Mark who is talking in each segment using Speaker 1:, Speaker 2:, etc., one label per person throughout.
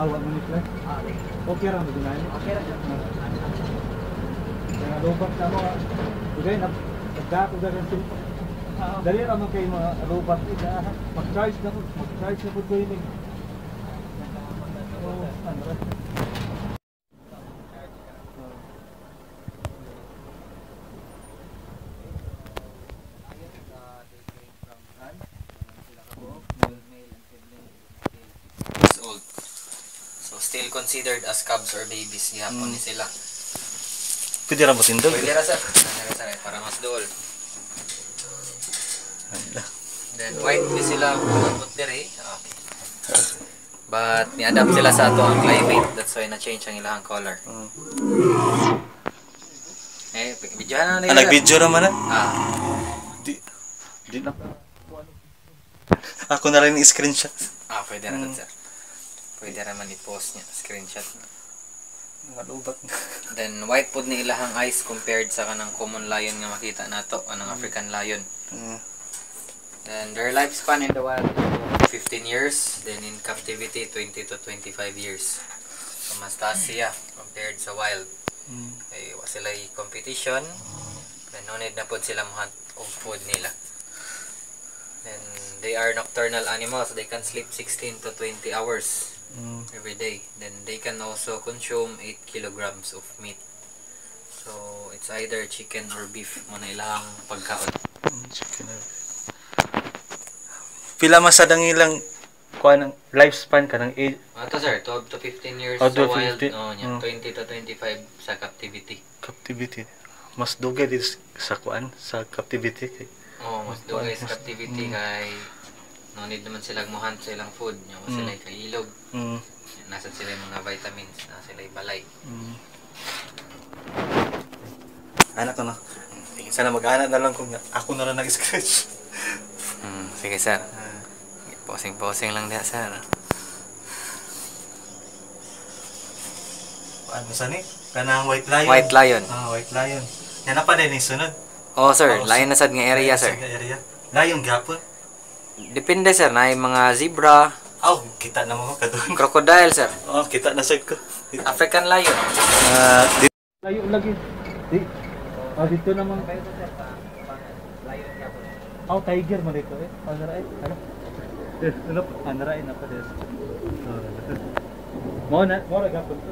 Speaker 1: Awak mo nito. Okay ra mo dinay. Okay ra siya. Kaya lobak na mo. Dugay na dato dagan sil. Dali ra mo kay mga lobak ida. Mag-charge na pud ko ini.
Speaker 2: Old. So still considered as cubs or babies. Gihapon ni sila.
Speaker 3: Pwede ra mo tindog.
Speaker 2: Pwede ra sir. Para mas duol. Then white di sila put dire. Okay. But ni-adapt sila sa ato ang climate. That's why na-change ang ilang color. Eh, videohan na nila.
Speaker 3: Nag-video naman na? Di na. Ako na rin i-screenshot.
Speaker 2: Pwede na sir. Pwede naman i-post niya. Screenshot.
Speaker 3: Malubak.
Speaker 2: Then white pod ni ilahang eyes compared sa kanang common lion nga makita nato. Anong African lion. Then their lifespan in the wild 15 years, then in captivity 20 to 25 years. So mas taas siya compared sa wild. Kaya wa sila competition. Then no need na pod sila muhat og food nila. Then they are nocturnal animals. They can sleep 16 to 20 hours every day. Then they can also consume 8 kilograms of meat. So it's either chicken or beef mo na ilang pagkaon.
Speaker 3: Chicken or beef. Pila masadang ilang kuan ang lifespan kanang age?
Speaker 2: Ato sir, 12 to 15 years
Speaker 3: Oh,
Speaker 2: sa wild,
Speaker 3: 15.
Speaker 2: 20 to 25 sa captivity.
Speaker 3: Captivity. Mas dugay dito sa kuan sa captivity kay.
Speaker 2: Mas dugay sa captivity kay no need naman silang muhan sa ilang food, nya sila kay ilog. Nasa sila yung mga vitamins, nasa sila yung balay.
Speaker 3: Anak ko na. Sana mag-anak na lang kung ako na lang nag-scratch.
Speaker 2: Sige sir. Posing lang dia sir.
Speaker 3: Ano sani? Kanang white lion.
Speaker 2: White lion.
Speaker 3: White lion. Yan na pa din sunod.
Speaker 2: Oh sir, lion na sad nga area sir.
Speaker 3: Area. Lion gapon.
Speaker 2: Depende sir, na yung mga zebra.
Speaker 3: Kita na mo kadun.
Speaker 2: Crocodile sir.
Speaker 3: Kita na sir ko.
Speaker 2: African lion.
Speaker 1: Layo lagi. Di. Dito naman kayo sir. Tiger mo dito eh. Naray. Naray na pa des. Mo na gapon to.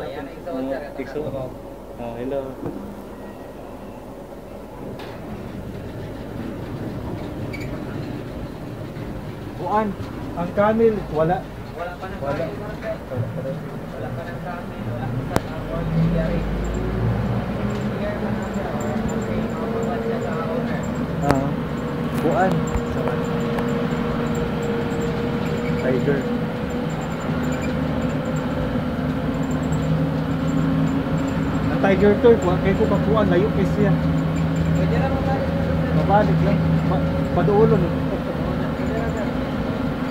Speaker 1: Yan ang ikso. Hello. Buan, ang camel wala pa ng camel. Wala pa ng camel, wala pa ng ordinary. Buan. Tiger. Ang tiger to, kaya ko kapuan, layo kasi siya. Pwede na mabalik lang. Paduulon.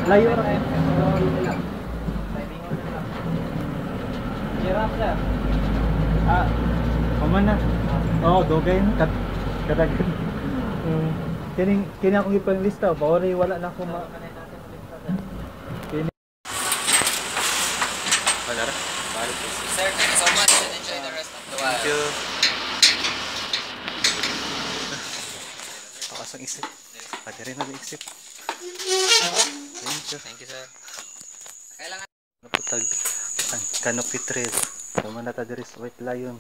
Speaker 1: Layo ra. Giraffe sir. Pamana. Dugay na kadagan. Kini akong ipang lista, bawari wala na akong kini.
Speaker 2: Wala ra. Sir, thank you so much and enjoy the rest of the wild.
Speaker 3: Thank you. Pakasang isip. Pwede rin nag-isip.
Speaker 2: Thank you sir. Kailangan
Speaker 3: naputag ang canopy trail. Sama na ta diri sa White Lion.